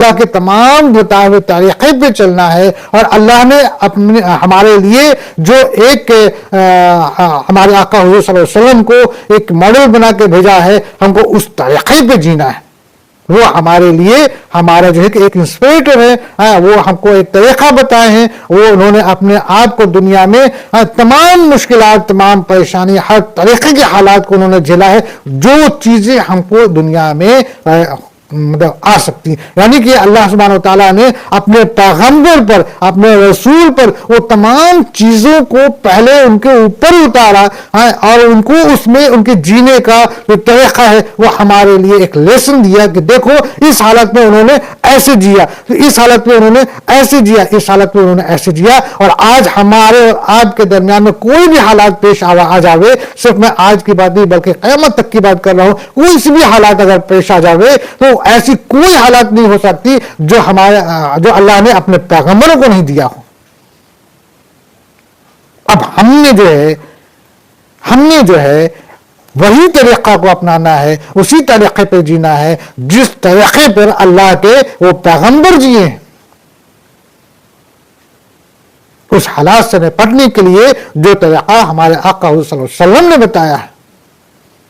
اللہ کے تمام بتائے ہوئے طریقے پہ چلنا ہے، اور اللہ نے ہمارے لیے جو ایک ہمارے آقا حضور صلی اللہ علیہ وسلم کو ایک ماڈل بنا کے بھیجا ہے، ہم کو اس طریقے پہ جینا ہے. وہ ہمارے لیے ہمارا جو ہے کہ ایک انسپریٹر ہے، وہ ہم کو ایک طریقہ بتائے ہیں. وہ انہوں نے اپنے آپ کو دنیا میں تمام مشکلات، تمام پریشانی، ہر طریقے کے حالات کو انہوں نے جھیلا ہے، جو چیزیں ہم کو دنیا میں مطلب آ سکتی. یعنی کہ اللہ سبحانہ وتعالیٰ نے اپنے پیغمبر پر، اپنے رسول پر وہ تمام چیزوں کو پہلے ان کے اوپر اتارا، اور ان کو اس میں ان کے جینے کا جو طریقہ ہے وہ ہمارے لیے ایک لیسن دیا کہ دیکھو اس حالت میں انہوں نے ایسے جیا، اس حالت میں انہوں نے ایسے جیا، اس حالت میں انہوں نے ایسے جیا. اور آج ہمارے اور آپ کے درمیان میں کوئی بھی حالات پیش آ جاوے، صرف میں آج کی بات نہیں بلکہ قیامت تک کی بات کر رہا ہوں، کوئی سی بھی حالات اگر پیش آ جاوے تو ایسی کوئی حالت نہیں ہو سکتی جو جو اللہ نے اپنے پیغمبروں کو نہیں دیا ہو. اب ہم نے جو ہے وہی طریقہ کو اپنانا ہے، اسی طریقے پہ جینا ہے جس طریقے پر اللہ کے وہ پیغمبر جیے ہیں. اس حالات سے نپٹنے کے لیے جو طریقہ ہمارے آقا صلی اللہ علیہ وسلم نے بتایا ہے،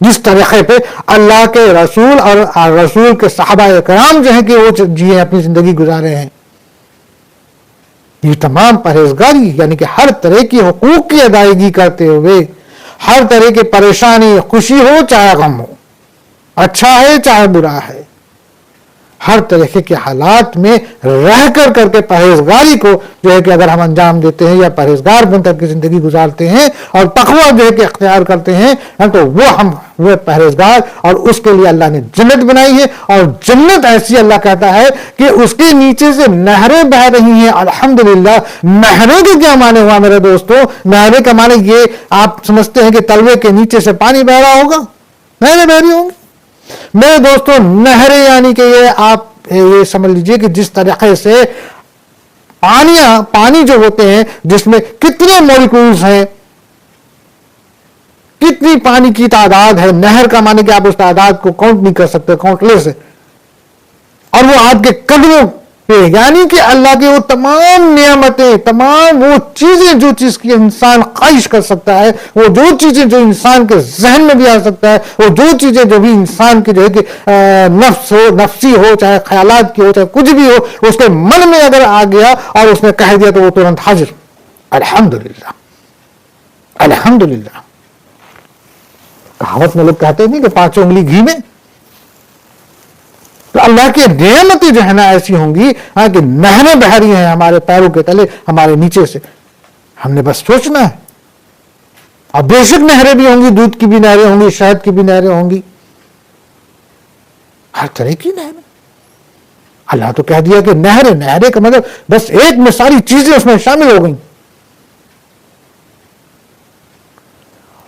جس طریقے پہ اللہ کے رسول اور رسول کے صحابہ کرام جو ہیں کہ وہ جیے اپنی زندگی گزارے ہیں، یہ تمام پرہیزگاری یعنی کہ ہر طرح کی حقوق کی ادائیگی کرتے ہوئے، ہر طرح کی پریشانی، خوشی ہو چاہے غم ہو، اچھا ہے چاہے برا ہے، ہر طریقے کے حالات میں رہ کر کے پرہیزگاری کو جو ہے کہ اگر ہم انجام دیتے ہیں یا پرہیزگار بن کر کے زندگی گزارتے ہیں اور تقویٰ جو ہے کہ اختیار کرتے ہیں تو وہ پرہیزگار، اور اس کے لیے اللہ نے جنت بنائی ہے. اور جنت ایسی اللہ کہتا ہے کہ اس کے نیچے سے نہریں بہ رہی ہیں. الحمدللہ. نہریں کے کیا معنی ہوا میرے دوستوں؟ نہریں کا معنی یہ آپ سمجھتے ہیں کہ تلوے کے نیچے سے پانی بہ رہا ہوگا؟ نہریں بہ رہی ہوں گی میرے دوستوں. نہریں یعنی کہ یہ آپ یہ سمجھ لیجئے کہ جس طریقے سے پانی جو ہوتے ہیں جس میں کتنے مولیکولز ہیں، کتنی پانی کی تعداد ہے. نہر کا معنی کہ آپ اس تعداد کو کاؤنٹ نہیں کر سکتے، کاؤنٹ لیس ہے، اور وہ آپ کے قدموں پہ. یعنی کہ اللہ کی وہ تمام نعمتیں، تمام وہ چیزیں جو چیز کی انسان خواہش کر سکتا ہے، وہ جو چیزیں جو انسان کے ذہن میں بھی آ سکتا ہے، وہ جو چیزیں جو بھی انسان کی جو ہے کہ نفسی ہو، چاہے خیالات کی ہو، چاہے کچھ بھی ہو، اس کے من میں اگر آ گیا اور اس نے کہہ دیا تو وہ ترنت حاضر. الحمدللہ. الحمدللہ. کہاوت میں لوگ کہتے نہیں کہ 5 انگلی گھی میں. تو اللہ کی نعمتیں جو ہے نا ایسی ہوں گی کہ نہریں بہ رہی ہیں ہمارے پیروں کے تلے، ہمارے نیچے سے. ہم نے بس سوچنا ہے. اور بے شک نہریں بھی ہوں گی، دودھ کی بھی نہریں ہوں گی، شہد کی بھی نہریں ہوں گی، ہر طرح کی نہریں. اللہ تو کہہ دیا کہ نہریں کا مطلب بس ایک میں ساری چیزیں اس میں شامل ہو گئیں.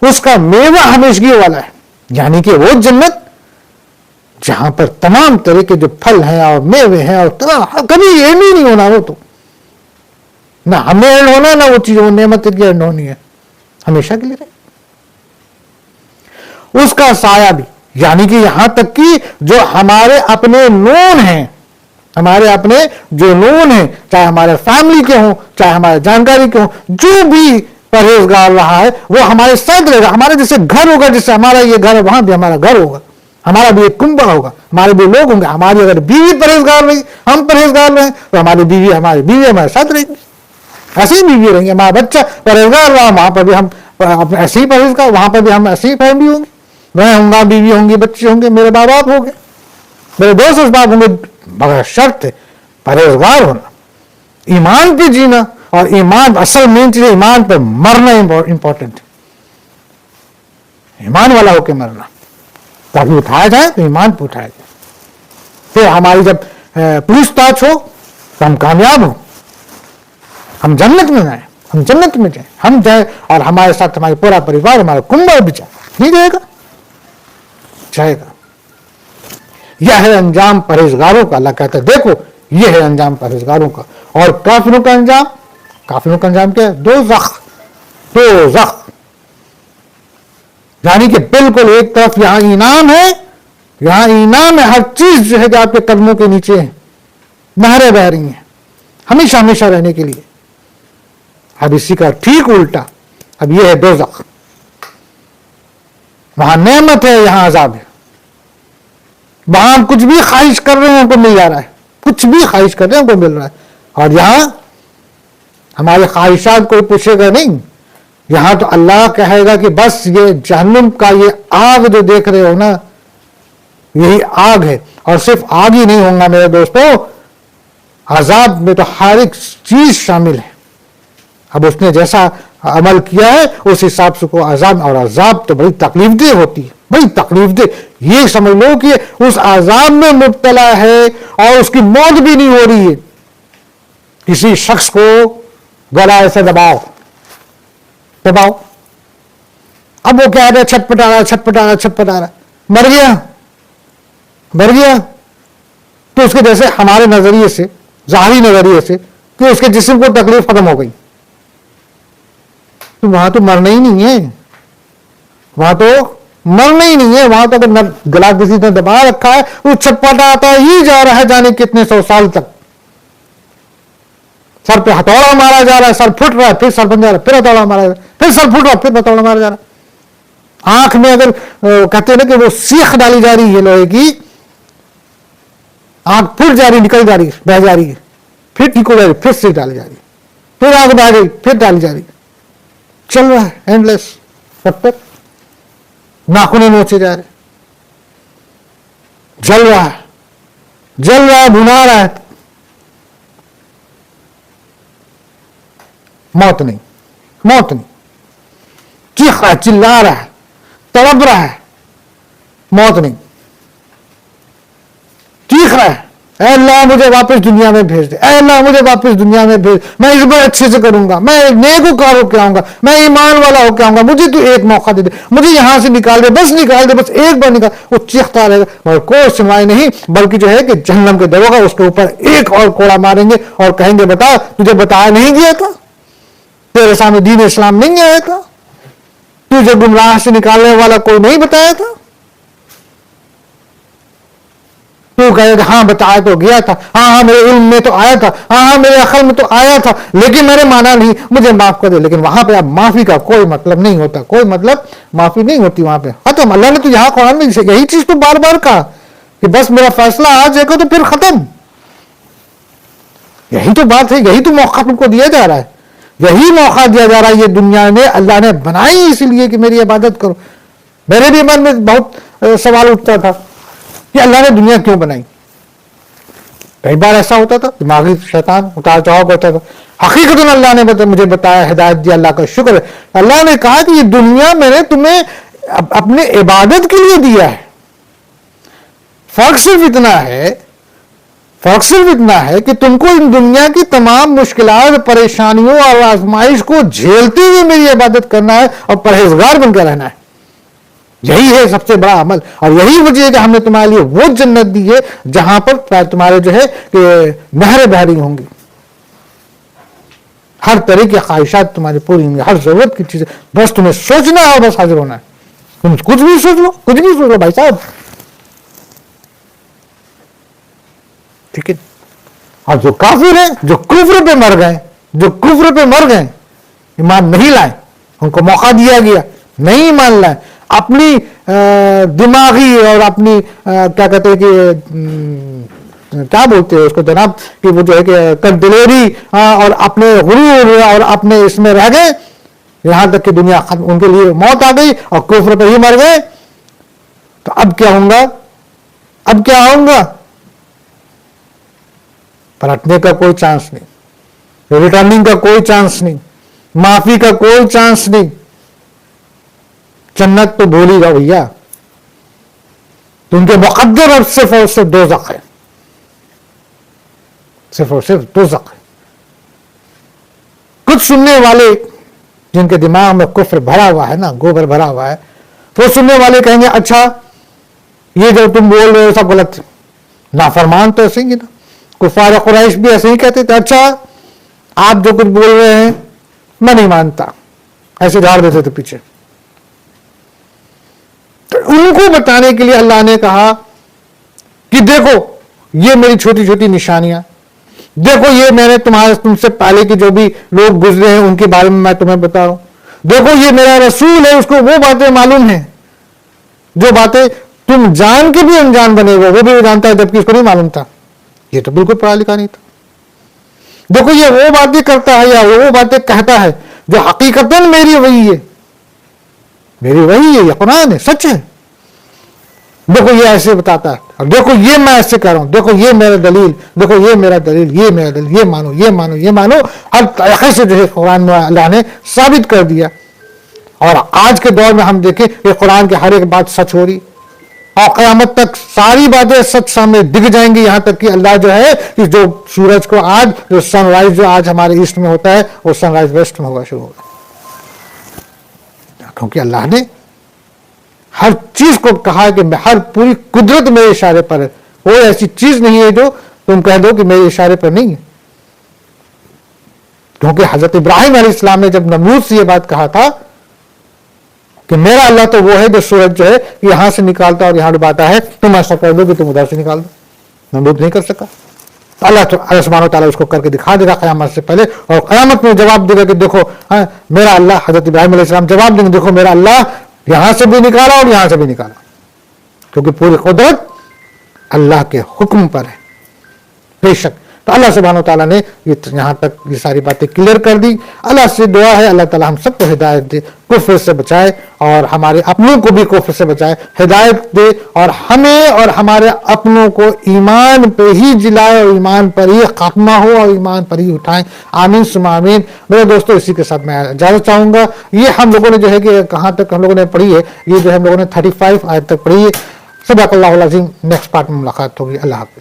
اس کا میوہ ہمیشگی والا ہے، یعنی کہ وہ جنت جہاں پر تمام طرح کے جو پھل ہیں اور میوے ہیں، اور کبھی اینڈ ہی نہیں ہونا. وہ تو نہ ہمیں اینڈ ہونا، نہ وہ چیز، وہ نعمت کی اینڈ ہونی ہے، ہمیشہ کے لیے رہے. اس کا سایہ بھی، یعنی کہ یہاں تک کہ جو ہمارے اپنے نون ہیں، ہمارے اپنے جو نون ہیں، چاہے ہمارے فیملی کے ہوں، چاہے ہمارے جانکاری کے ہوں، جو بھی پرہیزگار رہا ہے وہ ہمارے ساتھ رہے گا. ہمارے جیسے گھر ہوگا، جیسے ہمارا یہ گھر ہے وہاں بھی ہمارا گھر ہوگا، ہمارا بھی ایک کنبہ ہوگا، ہمارے بھی لوگ ہوں گے. ہماری اگر بیوی پرہیزگار رہی، ہم پرہیزگار رہے تو ہماری بیوی ہمارے ساتھ رہے گی، ایسے ہی بیوی رہیں گی. ہمارا بچہ پرہیزگار رہا، وہاں پر بھی ہم ایسے ہی پرہیزگار، وہاں پر بھی ہم ایسے ہی فیملی ہوں گی. میں ہوں گا، بیوی ہوں گی، بچے ہوں گے، میرے ماں باپ ہوں گے، میرے دوست احباب ہوں گے، مگر شرط ہے پرہیزگار ہونا، ایمان پہ جینا. اور ایمان اصل مین چیز ہے، ایمان پر مرنا امپورٹنٹ ہے. ایمان والا ہو کے مرنا، تاکہ اٹھایا جائے تو ایمان پہ اٹھایا جائے. پھر ہماری جب پوچھ تاچھ ہو تو ہم کامیاب ہوں، ہم جنت میں جائیں، ہم جنت میں جائیں، ہم جائیں اور ہمارے ساتھ ہمارے پورا پریوار، ہمارا کنبہ بھی جائے. نہیں جائے گا؟ جائے گا. یہ ہے انجام پرہیزگاروں کا. اللہ کہتا ہے دیکھو یہ ہے انجام پرہیزگاروں کا. اور کافروں کا انجام کیا ہے؟ دوزخ. یعنی کہ بالکل ایک طرف یہاں انعام ہے، ہر چیز جو ہے کہ آپ کے قدموں کے نیچے ہے، نہریں بہ رہی ہیں ہمیشہ ہمیشہ رہنے کے لیے. اب اسی کا ٹھیک الٹا اب یہ ہے دوزخ. وہاں نعمت ہے, یہاں عذاب ہے. وہاں ہم کچھ بھی خواہش کر رہے ہیں ہم کو مل جا رہا ہے, کچھ بھی خواہش کر رہے ہیں ہم کو مل رہا ہے. اور یہاں ہمارے خواہشات کوئی پوچھے گا نہیں. یہاں تو اللہ کہے گا کہ بس یہ جہنم کا یہ آگ جو دیکھ رہے ہو نا, یہی آگ ہے. اور صرف آگ ہی نہیں ہوگا میرے دوستو, عذاب میں تو ہر ایک چیز شامل ہے. اب اس نے جیسا عمل کیا ہے اس حساب سے کو عذاب, اور عذاب تو بڑی تکلیف دہ ہوتی ہے, بڑی تکلیف دہ. یہ سمجھ لو کہ اس عذاب میں مبتلا ہے اور اس کی موت بھی نہیں ہو رہی ہے. کسی شخص کو گلا ایسے دباؤ, اب وہ کیا ہے, چھٹپٹا رہا, مر گیا. تو اس کے جیسے ہمارے نظریے سے, ظاہری نظریے سے, کہ اس کے جسم کو تکلیف ختم ہو گئی. تو وہاں تو مرنا ہی نہیں ہے, وہاں تو گلا کسی نے دبا رکھا ہے, وہ چھٹپٹا آتا ہی جا رہا ہے جانے کتنے 100 سال تک. سر پہ ہتھوڑا مارا جا رہا ہے, سر پھٹ رہا ہے, پھر سر بن جا رہا ہے, پھر ہتھوڑا مارا جا رہا ہے, پھر سر پھٹ رہا ہے, پھر ہتھوڑا مارا جا رہا ہے. آنکھ میں اگر کہتے ہیں نا کہ وہ سیخ ڈالی جا رہی ہے لوہے کی, آنکھ پھٹ جا رہی, نکل جا رہی ہے, بہ جا رہی ہے, پھر ٹھیک ہو جا رہی ہے, پھر سے ڈالی جا رہی ہے, پھر آنکھ بہ گئی, پھر ڈالی جا رہی ہے. چل رہا ہے اینڈ لیس, کب تک ناخن نوچے جا رہے, جل رہا ہے, بھنا رہا ہے. موت نہیں, چیخ رہا ہے, چلا رہا ہے, تڑپ رہا ہے, موت نہیں. چیخ رہا ہے, اے اللہ مجھے واپس دنیا میں بھیج دے, اے اللہ مجھے واپس دنیا میں بھیج, میں اس بار اچھے سے کروں گا, میں نیکوکار ہو کے آؤں گا, میں ایمان والا ہو کے آؤں گا, مجھے تو ایک موقع دے دے, مجھے یہاں سے نکال دے, بس ایک بار نکال. وہ چیختا رہے گا اور کوئی سنوائی نہیں, بلکہ جو ہے کہ جہنم کے دروگا اس کے اوپر ایک اور کوڑا ماریں گے اور کہیں گے بتا تجھے بتایا نہیں گیا تھا, تیرے سامنے دین اسلام نہیں آیا تھا, تجھے گمراہ سے نکالنے والا کوئی نہیں بتایا تھا. تو کہے گا ہاں بتایا تو گیا تھا, ہاں میرے علم میں تو آیا تھا, ہاں میرے عقل میں تو آیا تھا, لیکن میں نے مانا نہیں, مجھے معاف کر دے. لیکن وہاں پہ اب معافی کا کوئی مطلب نہیں ہوتا, کوئی مطلب معافی نہیں ہوتی وہاں پہ. ختم. اللہ نے تو یہاں قرآن میں یہی چیز تو بار بار کہا کہ بس میرا فیصلہ آ جائے گا تو پھر ختم. یہی تو بات ہے, یہی تو موقع تم کو دیا جا رہا ہے, یہی موقع دیا جا رہا ہے. یہ دنیا میں اللہ نے بنائی اسی لیے کہ میری عبادت کرو. میرے بھی من میں بہت سوال اٹھتا تھا کہ اللہ نے دنیا کیوں بنائی. کئی بار ایسا ہوتا تھا, دماغی شیطان اتار چڑھاؤ کرتا تھا. حقیقت اللہ نے مجھے بتایا, ہدایت دی, اللہ کا شکر ہے. اللہ نے کہا کہ یہ دنیا میں نے تمہیں اپنے عبادت کے لیے دیا ہے. فرق صرف اتنا ہے کہ تم کو ان دنیا کی تمام مشکلات, پریشانیوں اور آزمائش کو جھیلتے ہوئے میری عبادت کرنا ہے اور پرہیزگار بن کے رہنا ہے. یہی ہے سب سے بڑا عمل, اور یہی وجہ ہے کہ ہم نے تمہارے لیے وہ جنت دی ہے جہاں پر تمہارے جو ہے کہ نہریں بہ رہی ہوں گی, ہر طرح کی خواہشات تمہاری پوری ہوں گی, ہر ضرورت کی چیزیں, بس تمہیں سوچنا ہے اور بس حاضر ہونا ہے. تم کچھ بھی سوچ لو بھائی صاحب, ٹھیک ہے. اور جو کافر ہیں, جو کفر پہ مر گئے, ایمان نہیں لائے, ان کو موقع دیا گیا, نہیں ایمان لائے, اپنی دماغی اور اپنی کیا کہتے ہیں کہ کیا بولتے ہیں اس کو جناب, کہ وہ جو ہے کہ کنٹلیری اور اپنے غرور اور اپنے اس میں رہ گئے, یہاں تک کہ دنیا ختم, ان کے لیے موت آ گئی اور کفر پہ ہی مر گئے. تو اب کیا ہوں گا, پلٹنے کا کوئی چانس نہیں, ریٹرننگ کا کوئی چانس نہیں, معافی کا کوئی چانس نہیں. جنت تو بھولی گا بھیا, تو ان کے مقدر اور صرف دوزخ ہے, صرف اور صرف دوزخ ہے. کچھ سننے والے جن کے دماغ میں کفر بھرا ہوا ہے نا, گوبر بھرا ہوا ہے, تو سننے والے کہیں گے اچھا یہ جو تم بول رہے ہو سب غلط. نافرمان تو ایسے ہی نا, کفار قریش بھی ایسے ہی کہتے تھے, اچھا آپ جو کچھ بول رہے ہیں میں نہیں مانتا, ایسے جھاڑ دیتے تھے پیچھے. تو ان کو بتانے کے لیے اللہ نے کہا کہ دیکھو یہ میری چھوٹی چھوٹی نشانیاں, دیکھو یہ میں نے تم سے پہلے کے جو بھی لوگ گزرے ہیں ان کے بارے میں میں تمہیں بتا رہا ہوں. دیکھو یہ میرا رسول ہے, اس کو وہ باتیں معلوم ہیں جو باتیں تم جان کے بھی انجان بنے ہوئے وہ بھی جانتا ہے جبکہ اس کو نہیں معلوم تھا. یہ تو بالکل پڑھا لکھا نہیں تھا. دیکھو یہ وہ باتیں کرتا ہے یا وہ باتیں کہتا ہے جو حقیقتاً میری وہی ہے, میری وہی ہے, یہ قرآن ہے, سچ ہے. دیکھو یہ ایسے بتاتا ہے, اور دیکھو یہ میں ایسے کہہ رہا ہوں, دیکھو یہ میرا دلیل, دیکھو یہ میرا دلیل, یہ میرا دلیل, یہ مانو, یہ مانو, یہ مانو. ہر طریقے سے جو ہے قرآن میں اللہ نے ثابت کر دیا. اور آج کے دور میں ہم دیکھیں کہ قرآن کی ہر ایک بات سچ ہو رہی, اور قیامت تک ساری باتیں سچ سامنے دکھ جائیں گی. یہاں تک کہ اللہ جو ہے کہ جو سورج کو آج جو سن رائز جو آج ہمارے ایسٹ میں ہوتا ہے وہ سن رائز ویسٹ میں ہوگا شروع ہوگا, کیونکہ اللہ نے ہر چیز کو کہا کہ ہر پوری قدرت میرے اشارے پر ہے. کوئی ایسی چیز نہیں ہے جو تم کہہ دو کہ میرے اشارے پر نہیں ہے. کیونکہ حضرت ابراہیم علیہ السلام نے جب نمرود سے یہ بات کہا تھا کہ میرا اللہ تو وہ ہے جو سورج جو ہے یہاں سے نکالتا اور یہاں ڈباتا ہے, تم ایسا کر دو کہ تم ادھر سے نکال دو. نمرود نہیں کر سکا. اللہ سبحانہ و تعالیٰ اس کو کر کے دکھا دے گا قیامت سے پہلے, اور قیامت میں جواب دے گا کہ دیکھو میرا اللہ. حضرت ابراہیم علیہ السلام جواب دیں گے دیکھو میرا اللہ یہاں سے بھی نکالا اور یہاں سے بھی نکالا, کیونکہ پوری قدرت اللہ کے حکم پر ہے. بے شک تو اللہ سبحانہ و تعالیٰ نے یہاں تک یہ ساری باتیں کلیئر کر دی. اللہ سے دعا ہے اللہ تعالیٰ ہم سب کو ہدایت دے, کفر سے بچائے اور ہمارے اپنوں کو بھی کفر سے بچائے, ہدایت دے اور ہمیں اور ہمارے اپنوں کو ایمان پہ ہی جلائے اور ایمان پر ہی خاتمہ ہو اور ایمان پر ہی اٹھائیں. آمین ثم آمین. میرے دوستو اسی کے ساتھ میں اجازت چاہوں گا. یہ ہم لوگوں نے جو ہے کہ کہاں تک ہم لوگوں نے پڑھی ہے, یہ جو ہے ہم لوگوں نے 35 آیت تک پڑھی ہے. صدق اللہ العظیم. نیکسٹ پارٹ میں ملاقات ہوگی. اللہ حافظ.